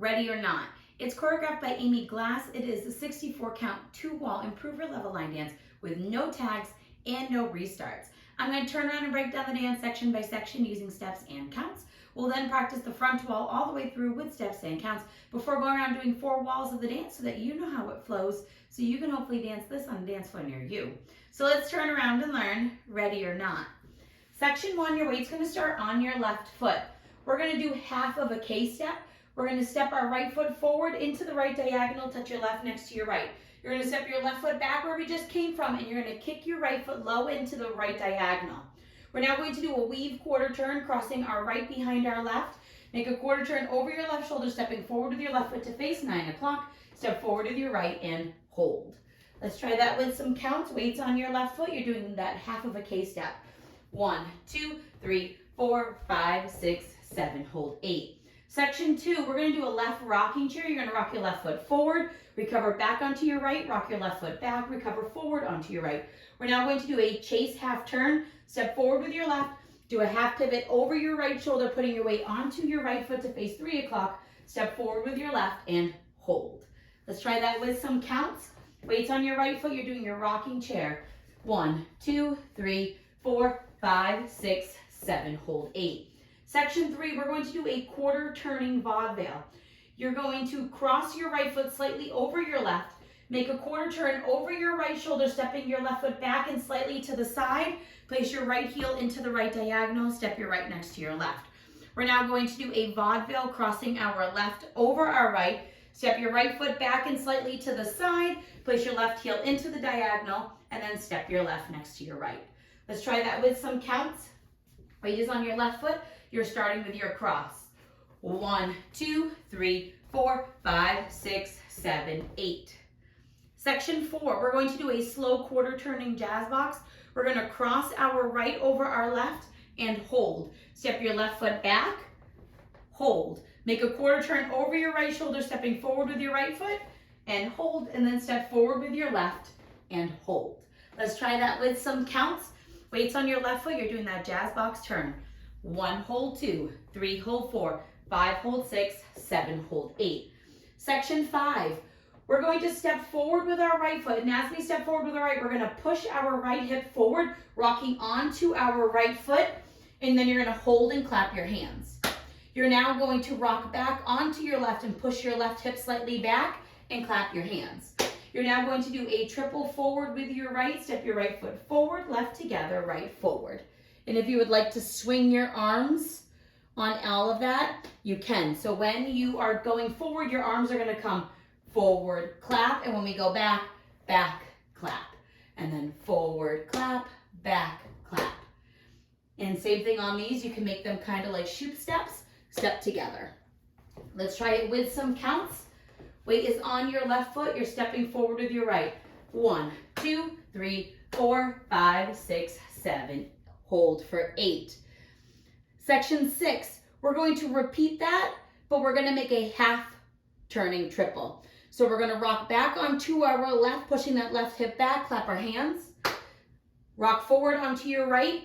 Ready or Not. It's choreographed by Amy Glass. It is a 64 count, 2-wall improver level line dance with no tags and no restarts. I'm going to turn around and break down the dance section by section using steps and counts. We'll then practice the front wall all the way through with steps and counts before going around doing 4 walls of the dance so that you know how it flows, so you can hopefully dance this on a dance floor near you. So let's turn around and learn Ready or Not. Section 1, your weight's going to start on your left foot. We're going to do half of a K-step. We're going to step our right foot forward into the right diagonal, touch your left next to your right. You're going to step your left foot back where we just came from, and you're going to kick your right foot low into the right diagonal. We're now going to do a weave quarter turn, crossing our right behind our left. Make a quarter turn over your left shoulder, stepping forward with your left foot to face 9 o'clock. Step forward with your right and hold. Let's try that with some counts. Weights on your left foot. You're doing that half of a K-step. 1, 2, 3, 4, 5, 6, 7, hold 8. Section 2, we're going to do a left rocking chair. You're going to rock your left foot forward, recover back onto your right, rock your left foot back, recover forward onto your right. We're now going to do a chase half turn. Step forward with your left, do a half pivot over your right shoulder, putting your weight onto your right foot to face 3 o'clock. Step forward with your left and hold. Let's try that with some counts. Weights on your right foot, you're doing your rocking chair. 1, 2, 3, 4, 5, 6, 7, hold 8. Section 3, we're going to do a quarter turning vaudeville. You're going to cross your right foot slightly over your left, make a quarter turn over your right shoulder, stepping your left foot back and slightly to the side. Place your right heel into the right diagonal, step your right next to your left. We're now going to do a vaudeville, crossing our left over our right. Step your right foot back and slightly to the side, place your left heel into the diagonal, and then step your left next to your right. Let's try that with some counts. Weight is on your left foot. You're starting with your cross. 1, 2, 3, 4, 5, 6, 7, 8. Section 4, we're going to do a slow quarter turning jazz box. We're going to cross our right over our left and hold. Step your left foot back, hold. Make a quarter turn over your right shoulder, stepping forward with your right foot, and hold, and then step forward with your left and hold. Let's try that with some counts. Weights on your left foot, you're doing that jazz box turn. 1, hold 2, 3, hold 4, 5, hold 6, 7, hold 8. Section 5, we're going to step forward with our right foot, and as we step forward with our right, we're going to push our right hip forward, rocking onto our right foot, and then you're going to hold and clap your hands. You're now going to rock back onto your left and push your left hip slightly back and clap your hands. You're now going to do a triple forward with your right. Step your right foot forward, left together, right forward. And if you would like to swing your arms on all of that, you can. So when you are going forward, your arms are going to come forward, clap, and when we go back, back, clap. And then forward, clap, back, clap. And same thing on these, you can make them kind of like shoop steps, step together. Let's try it with some counts. Weight is on your left foot, you're stepping forward with your right. 1, 2, 3, 4, 5, 6, 7, hold for 8. Section 6, we're going to repeat that, but we're going to make a half turning triple. So we're going to rock back onto our left, pushing that left hip back, clap our hands. Rock forward onto your right,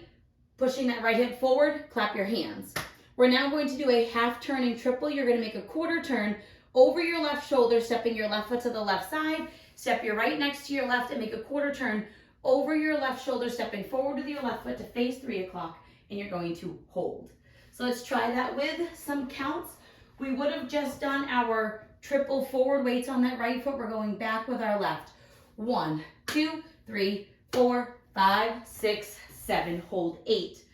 pushing that right hip forward, clap your hands. We're now going to do a half turning triple. You're going to make a quarter turn over your left shoulder, stepping your left foot to the left side, step your right next to your left and make a quarter turn over your left shoulder, stepping forward with your left foot to face 3 o'clock, and you're going to hold. So let's try that with some counts. We would have just done our triple forward. Weights on that right foot. We're going back with our left. 1, 2, 3, 4, 5, 6, 7, hold 8.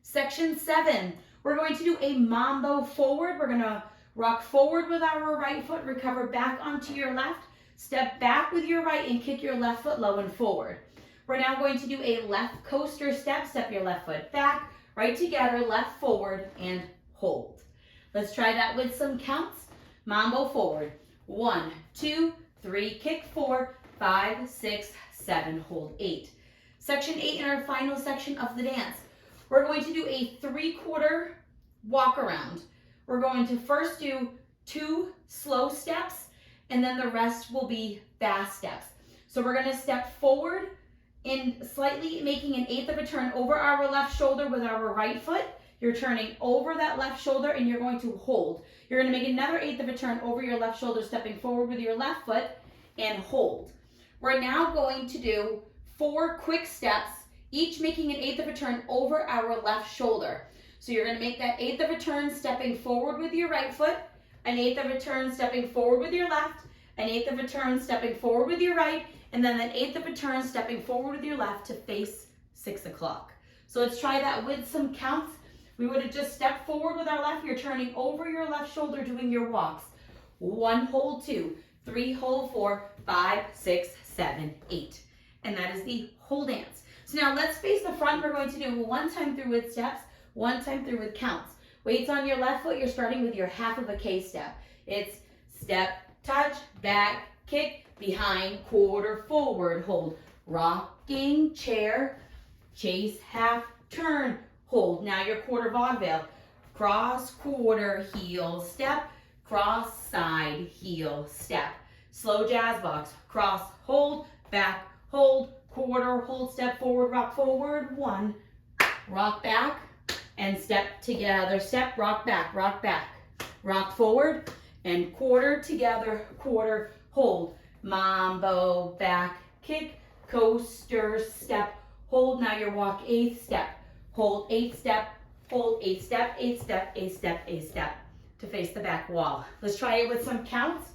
Section 7, we're going to do a mambo forward. We're going to rock forward with our right foot, recover back onto your left, step back with your right and kick your left foot low and forward. We're now going to do a left coaster step. Step your left foot back, right together, left forward, and hold. Let's try that with some counts. Mambo forward. 1, 2, 3, kick 4, 5, 6, 7, hold 8. Section 8 in our final section of the dance. We're going to do a 3/4 walk around. We're going to first do 2 slow steps, and then the rest will be fast steps. So we're going to step forward in slightly making an 1/8 of a turn over our left shoulder with our right foot, You're turning over that left shoulder and you're going to hold. You're going to make another 1/8 of a turn over your left shoulder, stepping forward with your left foot and hold. We're now going to do 4 quick steps, each making an 1/8 of a turn over our left shoulder. So you're going to make that 1/8 of a turn stepping forward with your right foot, an 1/8 of a turn stepping forward with your left, an 1/8 of a turn stepping forward with your right, and then an 1/8 of a turn stepping forward with your left to face 6 o'clock. So let's try that with some counts. We would have just stepped forward with our left. You're turning over your left shoulder doing your walks. 1, hold 2, 3, hold 4, 5, 6, 7, 8. And that is the whole dance. So now let's face the front. We're going to do 1 time through with steps, 1 time through with counts. Weights on your left foot. You're starting with your half of a K step. It's step, touch, back, kick, behind, quarter, forward, hold. Rocking chair, chase, half, turn, hold. Now your quarter vaudeville. Cross, quarter, heel, step, cross, side, heel, step. Slow jazz box. Cross, hold, back, hold, quarter, hold, step forward, rock forward. 1, rock back, and step together, step, rock back, rock forward, and quarter together, quarter, hold. Mambo, back, kick, coaster, step, hold. Now your walk 8th step. Hold 8th step, hold 8th step, 8th step, 8th step, 8th step to face the back wall. Let's try it with some counts.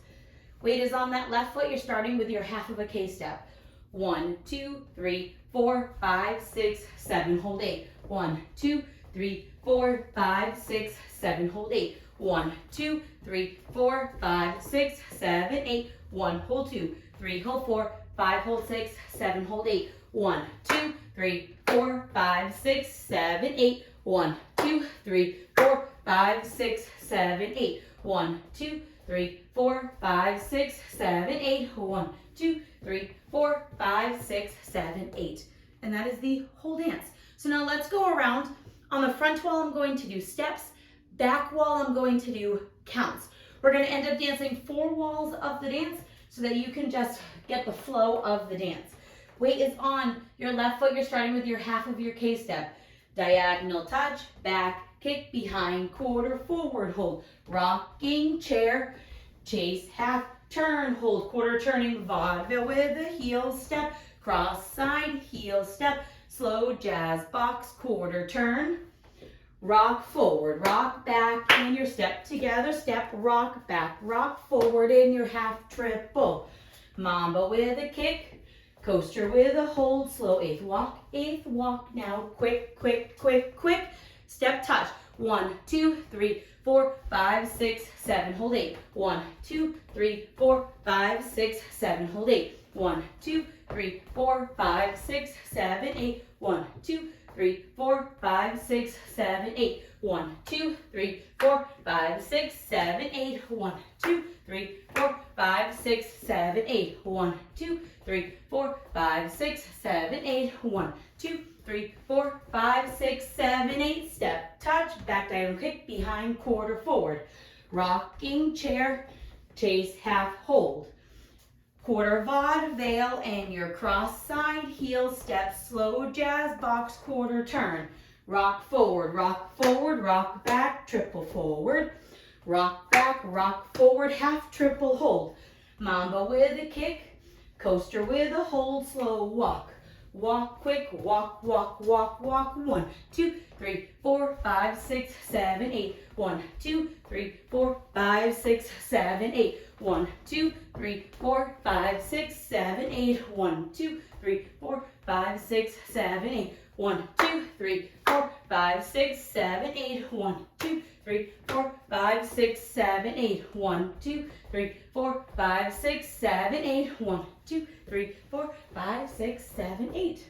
Weight is on that left foot. You're starting with your half of a K step. 1, 2, 3, 4, 5, 6, 7, hold 8. 1, 2, 3, 4, 5, 6, 7, hold 8. 1, 2, 3, 4, 5, 6, 7, 8. 1, hold 2, 3, hold 4, 5, hold 6, 7, hold 8. 1, 2, 3, 4, 5, 6, 7, 8. 1, 2, 3, 4, 5, 6, 7, 8. 1, 2, 3, 4, 5, 6, 7, 8. 1, 2, 3, 4, 5, 6, 7, 8. And that is the whole dance. So now let's go around. On the front wall, I'm going to do steps. Back wall, I'm going to do counts. We're going to end up dancing 4 walls of the dance so that you can just get the flow of the dance. Weight is on your left foot. You're starting with your half of your K step. Diagonal touch, back, kick, behind, quarter, forward, hold. Rocking chair, chase, half, turn, hold. Quarter turning vaudeville with a heel step. Cross side, heel step. Slow jazz box, quarter turn. Rock forward, rock back in your step together, step, rock back, rock forward in your half triple. Mambo with a kick, coaster with a hold, slow 8th walk now, quick, quick, quick, quick. Step touch, 1, 2, 3, 4, 5, 6, 7, hold 8. 1, 2, 3, 4, 5, 6, 7, hold 8. 1, 2, 3, 4, 5, 6, 7, 8. 1, 2, 3, 4, 5, 6, 7, 8. 1, 2, 3, 4, 5, 6, 7, 8. 1, 2, 3, 4, 5, 6, 7, 8. 1, 2, 3, 4, 5, 6, 7, 8. 1, 2, 3, 4, 5, 6, 7, 8. Step, touch, back diagonal kick, behind, quarter, forward. Rocking chair, chase, half, hold. Quarter vaudeville and your cross side, heel step, slow jazz box, quarter turn. Rock forward, rock back, triple forward. Rock back, rock forward, half triple hold. Mambo with a kick, coaster with a hold, slow walk. Walk quick, walk, walk, walk, walk. 1, 2, 3, 4, 5, 6, 7, 8. 1, 2, 3, 4, 5, 6, 7, 8. 1, 2, 3, 4, 5, 6, 7, 8. 1, 2, 3, 4, 5, 6, 7, 8. 1, 2, 3, 4, 5, 6, 7, 8. 1, 2, 3, 4, 5, 6, 7, 8. 1, 2, 3, 4, 5, 6, 7, 8. 1, 2, 3, 4, 5, 6, 7, 8.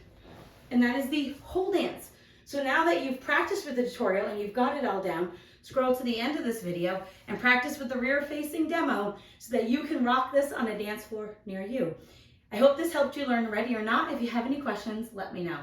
And that is the whole dance. So now that you've practiced with the tutorial and you've got it all down, scroll to the end of this video and practice with the rear facing demo so that you can rock this on a dance floor near you. I hope this helped you learn Ready or Not. If you have any questions, let me know.